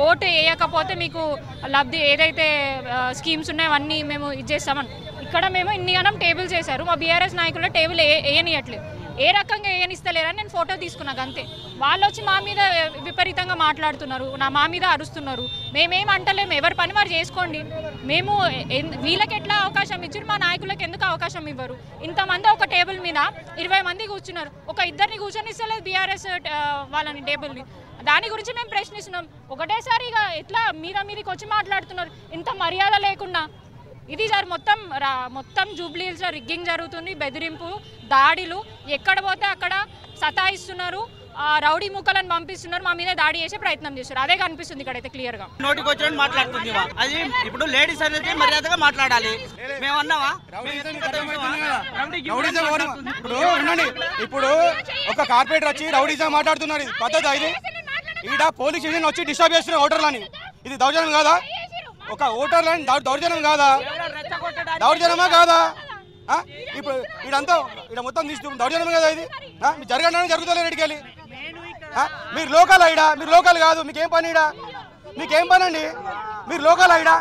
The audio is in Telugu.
ఓటు వేయకపోతే మీకు లబ్ధి ఏదైతే స్కీమ్స్ ఉన్నాయో అన్నీ మేము ఇది చేస్తామని. ఇక్కడ మేము ఇన్ని గణం టేబుల్ చేశారు, మా బీఆర్ఎస్ నాయకులు టేబుల్ వేయనియట్లేదు. ఏ రకంగా వేయనిస్తలేరని నేను ఫోటో తీసుకున్నాను అంతే. వాళ్ళు వచ్చి మా మీద విపరీతంగా మాట్లాడుతున్నారు, మా మీద అరుస్తున్నారు. మేమేం అంటలేము, ఎవరి పని వారు చేసుకోండి. మేము వీళ్ళకి ఎట్లా అవకాశం ఇచ్చారు, మా నాయకులకు ఎందుకు అవకాశం ఇవ్వరు? ఇంతమంది ఒక టేబుల్ మీద 20 మంది కూర్చున్నారు, ఒక ఇద్దరిని కూర్చొనిస్తలేదు బీఆర్ఎస్ వాళ్ళని టేబుల్ని. దాని గురించి మేము ప్రశ్నిస్తున్నాం. ఒకటేసారి ఇక ఎట్లా మీదికి వచ్చి మాట్లాడుతున్నారు ఇంత మర్యాద లేకుండా. ఇది మొత్తం జూబ్లీ హిల్స్లో రిగ్గింగ్ జరుగుతుంది, బెదిరింపు దాడులు, ఎక్కడ పోతే అక్కడ సతాయిస్తున్నారు, రౌడీ ముక్కలను పంపిస్తున్నారు, మా మీద దాడి చేసే ప్రయత్నం చేస్తారు. అదే కనిపిస్తుంది ఇక్కడైతే క్లియర్ గా. నోటికి వచ్చినట్టు మాట్లాడుతుంది. అది ఇప్పుడు లేడీస్ అనేది మర్యాదగా మాట్లాడాలి. మేము అన్నావా? ఇప్పుడు ఒక కార్పొరేటర్ వచ్చి రౌడీజం మాట్లాడుతున్నారు, ఇది పద్ధతి. ఇది ఈడ పోలీస్ స్టేషన్ వచ్చి డిస్టర్బ్ చేస్తున్నారు ఓటర్లని. ఇది దౌర్జన్యం కాదా? ఒక ఓటర్లని దౌర్జన్యం కాదా? దౌర్జన్యమా కాదా? ఇప్పుడు ఇదంతా ఇక్కడ మొత్తం తీసుకు దౌర్జన్యం కదా ఇది. మీరు జరగడానికి జరుగుతలేదు ఇటుకెళ్ళి. మీరు లోకల్ ఇడా, మీరు లోకల్ కాదు, మీకేం పని ఇడా? మీకేం పని అండి? మీరు లోకల్ ఇడా?